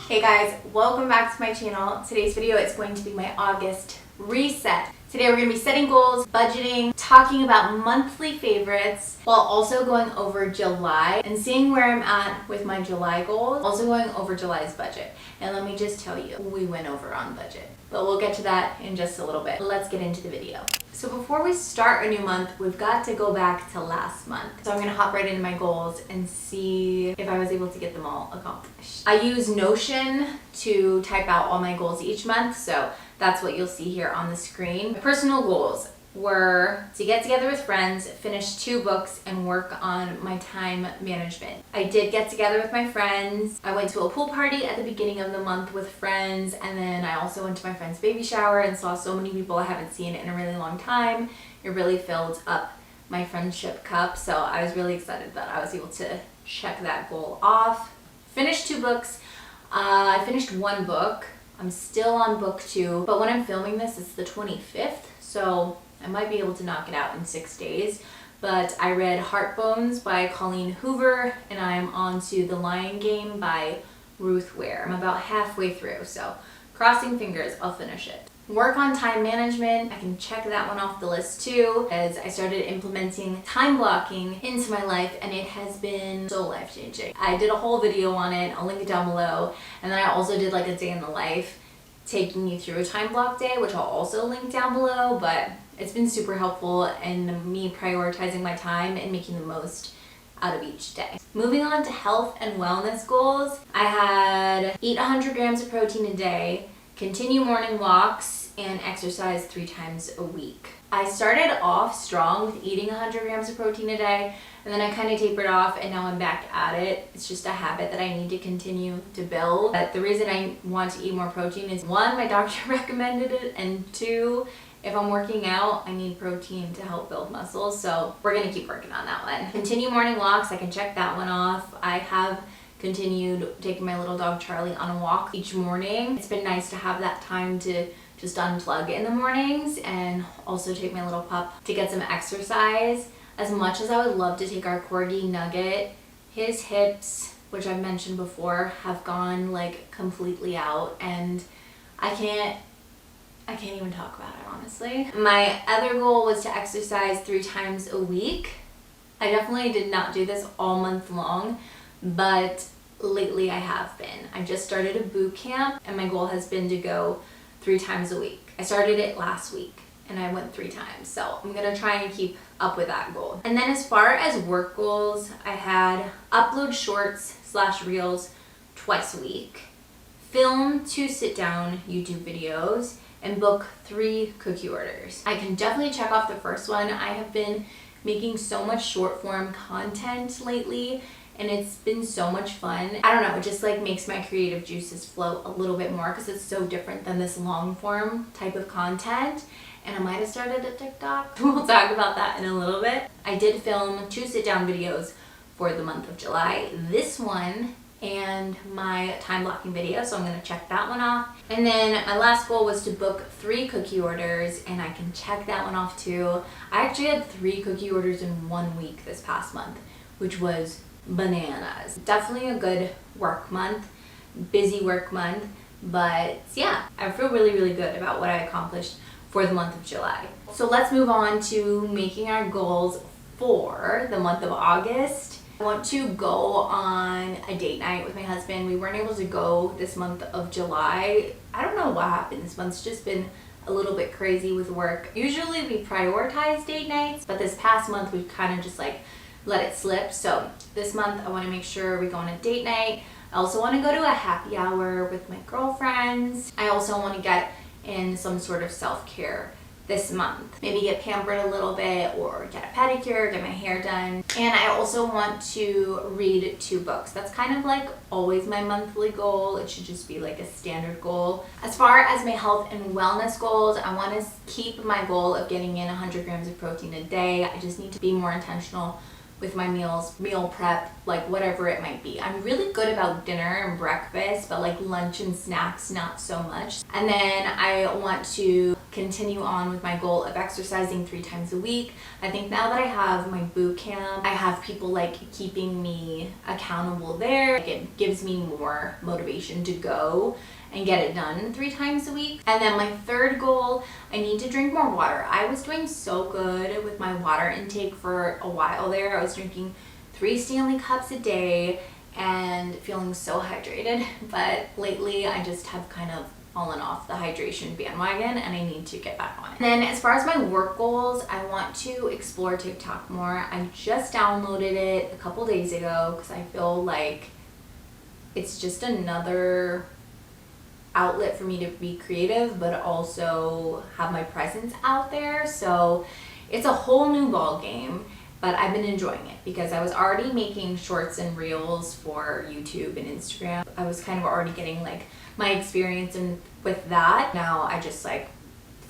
Hey guys, welcome back to my channel. Today's video is going to be my August reset. Today we're going to be setting goals, budgeting, talking about monthly favorites, while also going over July and seeing where I'm at with my July goals, also going over July's budget. And let me just tell you, we went over on budget. But we'll get to that in just a little bit. Let's get into the video. So before we start a new month, we've got to go back to last month. So I'm gonna hop right into my goals and see if I was able to get them all accomplished. I use Notion to type out all my goals each month, so that's what you'll see here on the screen. My personal goals were to get together with friends, finish 2 books, and work on my time management. I did get together with my friends. I went to a pool party at the beginning of the month with friends, and then I also went to my friend's baby shower and saw so many people I haven't seen in a really long time. It really filled up my friendship cup, so I was really excited that I was able to check that goal off. Finished 2 books. I finished 1 book. I'm still on book 2, but when I'm filming this, it's the 25th, so I might be able to knock it out in 6 days. But I read Heartbones by Colleen Hoover, and I'm on to The Lion Game by Ruth Ware. I'm about halfway through, so crossing fingers, I'll finish it. Work on time management, I can check that one off the list too, as I started implementing time blocking into my life, and it has been so life-changing. I did a whole video on it, I'll link it down below, and then I also did like a day in the life taking you through a time block day, which I'll also link down below, but it's been super helpful in me prioritizing my time and making the most out of each day. Moving on to health and wellness goals, I had eat 100 grams of protein a day, continue morning walks, and exercise 3 times a week. I started off strong with eating 100 grams of protein a day, and then I kind of tapered off, and now I'm back at it. It's just a habit that I need to continue to build. But the reason I want to eat more protein is 1, my doctor recommended it, and 2, if I'm working out, I need protein to help build muscles, so we're gonna keep working on that one. Continue morning walks, I can check that one off. I have continued taking my little dog Charlie on a walk each morning. It's been nice to have that time to just unplug in the mornings and also take my little pup to get some exercise. As much as I would love to take our corgi Nugget, his hips, which I've mentioned before, have gone like completely out, and I can't even talk about it, honestly. My other goal was to exercise 3 times a week. I definitely did not do this all month long, but lately I have been. I just started a boot camp, and my goal has been to go 3 times a week. I started it last week, and I went 3 times, so I'm gonna try and keep up with that goal. And then as far as work goals, I had upload shorts / reels twice a week, film 2 sit-down YouTube videos, and book 3 cookie orders. I can definitely check off the first one. I have been making so much short form content lately, and it's been so much fun. I don't know, it just like makes my creative juices flow a little bit more because it's so different than this long form type of content. And I might have started a TikTok. We'll talk about that in a little bit. I did film 2 sit-down videos for the month of July. This one and my time blocking video, so I'm gonna check that one off. And then my last goal was to book 3 cookie orders, and I can check that one off too. I actually had 3 cookie orders in 1 week this past month, which was bananas. Definitely a good work month, busy work month, but yeah, I feel really, really good about what I accomplished for the month of July. So let's move on to making our goals for the month of August. I want to go on a date night with my husband. We weren't able to go this month of July. I don't know what happened. This month's just been a little bit crazy with work. Usually we prioritize date nights, but this past month we kind of just like let it slip. So this month I want to make sure we go on a date night. I also want to go to a happy hour with my girlfriends. I also want to get in some sort of self-care this month. Maybe get pampered a little bit, or get a pedicure, get my hair done. And I also want to read 2 books. That's kind of like always my monthly goal. It should just be like a standard goal. As far as my health and wellness goals, I want to keep my goal of getting in 100 grams of protein a day. I just need to be more intentional with my meals, meal prep, like whatever it might be. I'm really good about dinner and breakfast, but like lunch and snacks, not so much. And then I want to continue on with my goal of exercising 3 times a week. I think now that I have my boot camp, I have people like keeping me accountable there. It gives me more motivation to go and get it done 3 times a week. And then my third goal, I need to drink more water. I was doing so good with my water intake for a while there. I was drinking 3 Stanley cups a day and feeling so hydrated. But lately I just have kind of fallen off the hydration bandwagon and I need to get back on it. And then as far as my work goals, I want to explore TikTok more. I just downloaded it a couple days ago because I feel like it's just another outlet for me to be creative but also have my presence out there. So it's a whole new ball game, but I've been enjoying it because I was already making shorts and reels for YouTube and Instagram. I was kind of already getting like my experience with that. Now I just like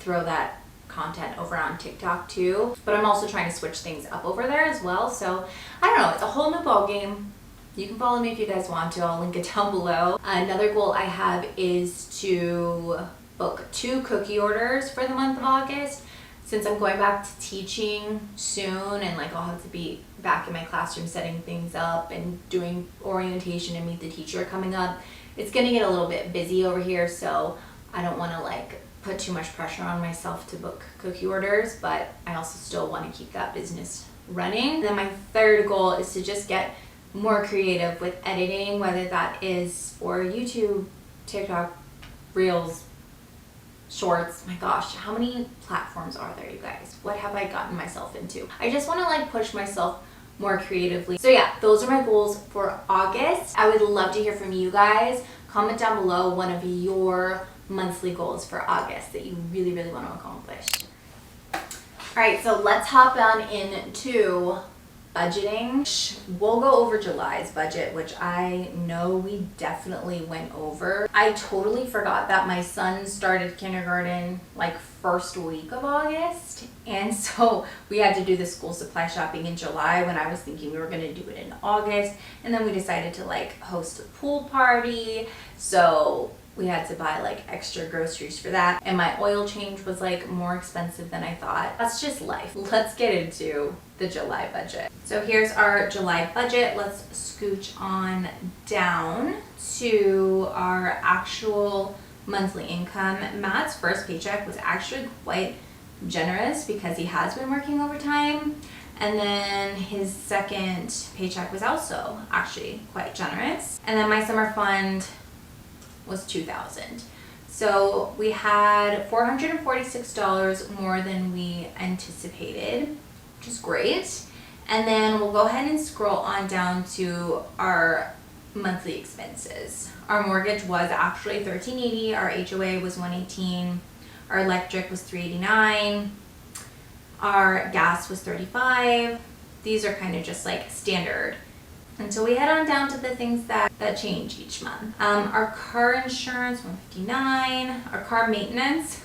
throw that content over on TikTok too, but I'm also trying to switch things up over there as well. So I don't know, it's a whole new ball game. You can follow me if you guys want to. I'll link it down below. Another goal I have is to book 2 cookie orders for the month of August. Since I'm going back to teaching soon and like I'll have to be back in my classroom setting things up and doing orientation and meet the teacher coming up, it's gonna get a little bit busy over here, so I don't want to like put too much pressure on myself to book cookie orders, but I also still want to keep that business running. And then my third goal is to just get more creative with editing, whether that is for YouTube, TikTok, Reels, Shorts. My gosh, how many platforms are there, you guys? What have I gotten myself into? I just want to like push myself more creatively. So yeah, those are my goals for August. I would love to hear from you guys. Comment down below one of your monthly goals for August that you really, really want to accomplish. All right, so let's hop on into budgeting. We'll go over July's budget, which I know we definitely went over. I totally forgot that my son started kindergarten like first week of August, and so we had to do the school supply shopping in July when I was thinking we were going to do it in August, and then we decided to like host a pool party, so we had to buy like extra groceries for that, and my oil change was like more expensive than I thought. That's just life. Let's get into the July budget. So here's our July budget. Let's scooch on down to our actual monthly income. Matt's first paycheck was actually quite generous because he has been working overtime, and then his second paycheck was also actually quite generous, and then my summer fund was $2,000. So we had $446 more than we anticipated, which is great. And then we'll go ahead and scroll on down to our monthly expenses. Our mortgage was actually $1,380, our HOA was $118, our electric was $389, our gas was $35. These are kind of just like standard. And so we head on down to the things that change each month. Our car insurance, $159. Our car maintenance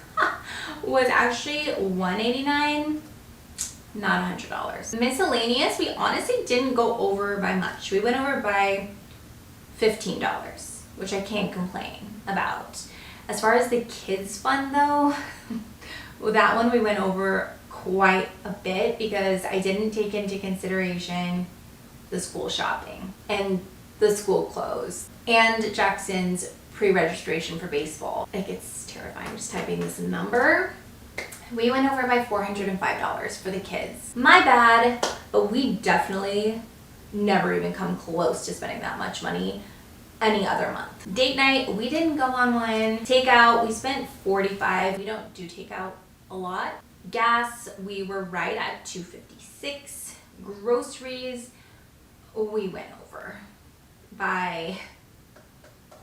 was actually $189, not $100. Miscellaneous, we honestly didn't go over by much. We went over by $15, which I can't complain about. As far as the kids fund though, well, that one we went over quite a bit because I didn't take into consideration the school shopping and the school clothes and Jackson's pre-registration for baseball. Like, it's terrifying just typing this number. We went over by $405 for the kids. My bad, but we definitely never even come close to spending that much money any other month. Date night, we didn't go on one. Takeout, we spent $45. We don't do takeout a lot. Gas, we were right at $256. Groceries, we went over by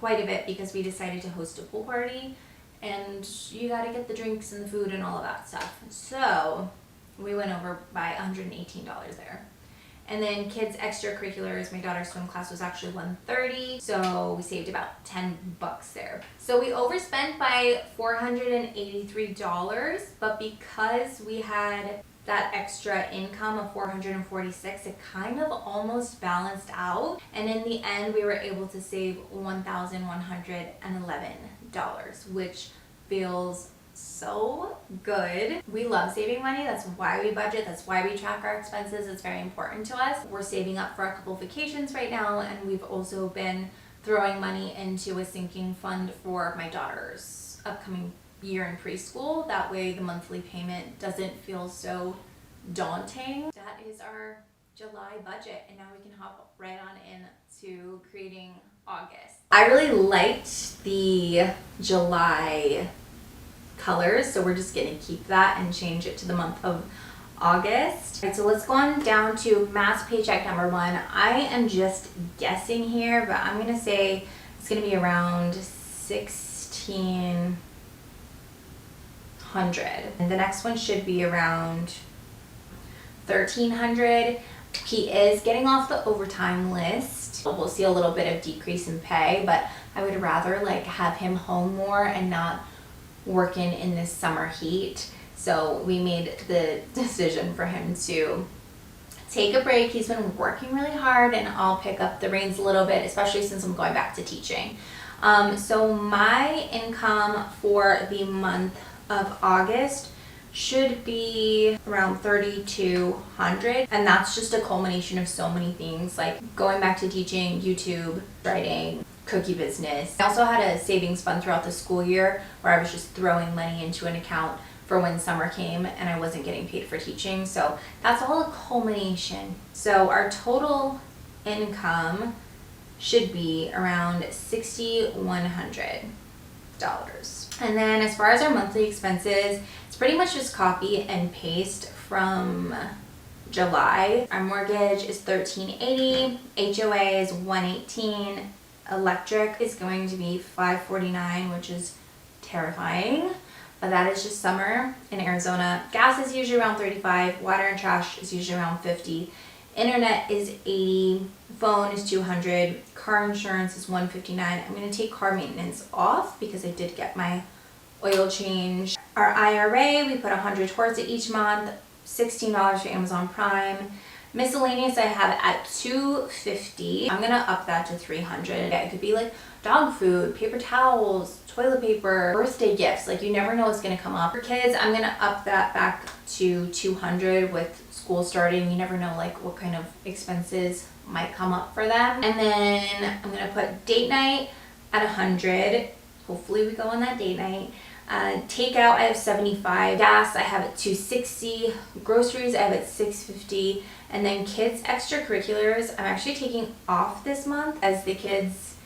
quite a bit because we decided to host a pool party and you gotta get the drinks and the food and all of that stuff. So we went over by $118 there. And then kids extracurriculars, my daughter's swim class was actually $130, so we saved about $10 there. So we overspent by $483, but because we had that extra income of $446, it kind of almost balanced out. And in the end, we were able to save $1,111, which feels so good. We love saving money. That's why we budget. That's why we track our expenses. It's very important to us. We're saving up for a couple vacations right now, and we've also been throwing money into a sinking fund for my daughter's upcoming year in preschool. That way the monthly payment doesn't feel so daunting. That is our July budget, and now we can hop right on into creating August. I really liked the July colors, so we're just gonna keep that and change it to the month of August. All right, so let's go on down to mass paycheck number one. I am just guessing here, but I'm gonna say it's gonna be around $1,600. And the next one should be around $1,300. He is getting off the overtime list. We'll see a little bit of decrease in pay, but I would rather like have him home more and not working in this summer heat. So we made the decision for him to take a break. He's been working really hard, and I'll pick up the reins a little bit, especially since I'm going back to teaching. So my income for the month of August should be around $3,200, and that's just a culmination of so many things, like going back to teaching, YouTube, writing, cookie business. I also had a savings fund throughout the school year where I was just throwing money into an account for when summer came and I wasn't getting paid for teaching. So that's all a culmination. So our total income should be around $6,100. And then as far as our monthly expenses, it's pretty much just copy and paste from July. Our mortgage is $1,380, HOA is $118, electric is going to be $549, which is terrifying, but that is just summer in Arizona. Gas is usually around $35, water and trash is usually around $50, internet is $80, phone is $200, car insurance is $159. I'm going to take car maintenance off because I did get my oil change. Our IRA, we put $100 towards it each month, $16 for Amazon Prime. Miscellaneous I have at $250. I'm gonna up that to $300. It could be like dog food, paper towels, toilet paper, birthday gifts. Like you never know what's gonna come up. For kids, I'm gonna up that back to $200 with school starting. You never know like what kind of expenses might come up for them. And then I'm gonna put date night at $100. Hopefully we go on that date night. Takeout I have $75, gas I have at $260, groceries I have at $650, and then kids extracurriculars I'm actually taking off this month as the kids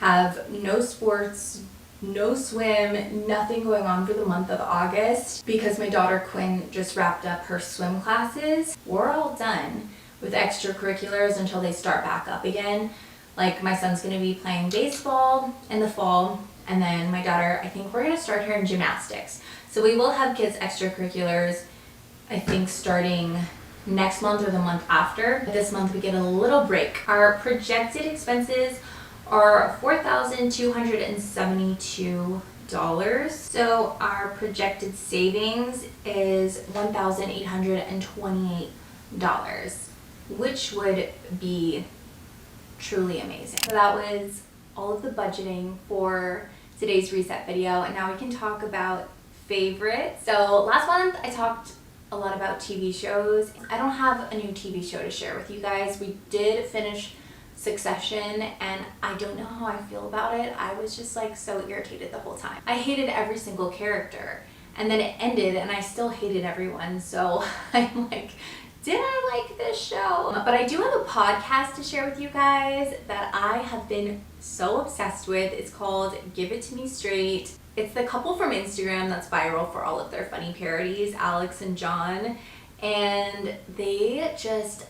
have no sports, no swim, nothing going on for the month of August because my daughter Quinn just wrapped up her swim classes. We're all done with extracurriculars until they start back up again. Like my son's gonna be playing baseball in the fall, and then my daughter, I think we're gonna start her in gymnastics. So we will have kids extracurriculars, I think starting next month or the month after. This month we get a little break. Our projected expenses are $4,272. So our projected savings is $1,828, which would be truly amazing. So that was all of the budgeting for today's reset video, and now we can talk about favorites. So last month I talked a lot about TV shows. I don't have a new TV show to share with you guys. We did finish Succession, and I don't know how I feel about it. I was just like so irritated the whole time. I hated every single character, and then it ended and I still hated everyone. So I'm like, did I like this show? But I do have a podcast to share with you guys that I have been so obsessed with. It's called Give It To Me Straight. It's the couple from Instagram that's viral for all of their funny parodies, Alex and John, and they just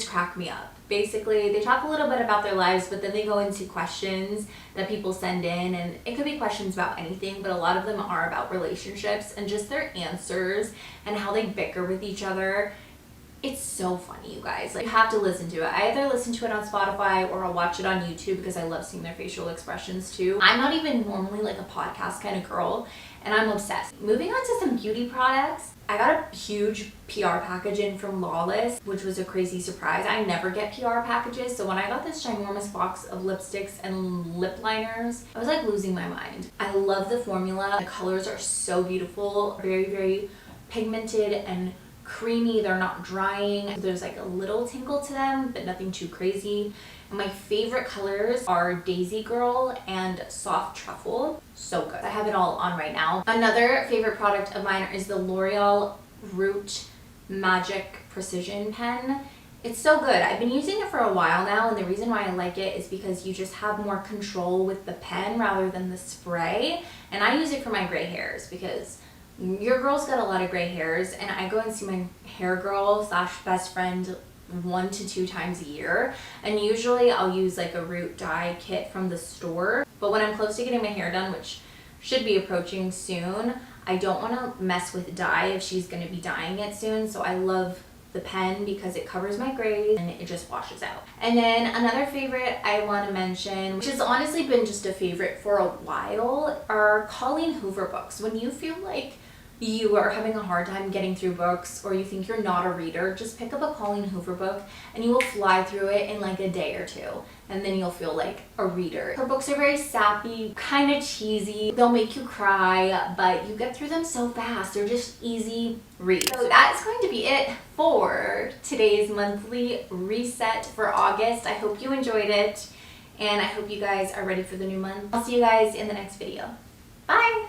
crack me up. Basically, they talk a little bit about their lives, but then they go into questions that people send in, and it could be questions about anything, but a lot of them are about relationships and just their answers and how they bicker with each other. It's so funny, you guys. Like, you have to listen to it. I either listen to it on Spotify or I'll watch it on YouTube because I love seeing their facial expressions too. I'm not even normally like a podcast kind of girl, and I'm obsessed. Moving on to some beauty products. I got a huge PR package in from Lawless, which was a crazy surprise. I never get PR packages, so when I got this ginormous box of lipsticks and lip liners, I was like losing my mind. I love the formula. The colors are so beautiful, very, very pigmented and creamy. They're not drying. There's like a little tingle to them, but nothing too crazy. And my favorite colors are Daisy Girl and Soft Truffle. So good. I have it all on right now. Another favorite product of mine is the L'Oreal Root Magic Precision Pen. It's so good. I've been using it for a while now, and the reason why I like it is because you just have more control with the pen rather than the spray. And I use it for my gray hairs because your girl's got a lot of gray hairs, and I go and see my hair girl / best friend 1 to 2 times a year, and usually I'll use like a root dye kit from the store. But when I'm close to getting my hair done, which should be approaching soon, I don't want to mess with dye if she's going to be dyeing it soon, so I love the pen because it covers my grays and it just washes out. And then another favorite I want to mention, which has honestly been just a favorite for a while, are Colleen Hoover books. When you feel like you are having a hard time getting through books, or you think you're not a reader, just pick up a Colleen Hoover book and you will fly through it in like a day or two, and then you'll feel like a reader. Her books are very sappy, kind of cheesy. They'll make you cry, but you get through them so fast. They're just easy reads. So that is going to be it for today's monthly reset for August. I hope you enjoyed it, and I hope you guys are ready for the new month. I'll see you guys in the next video. Bye!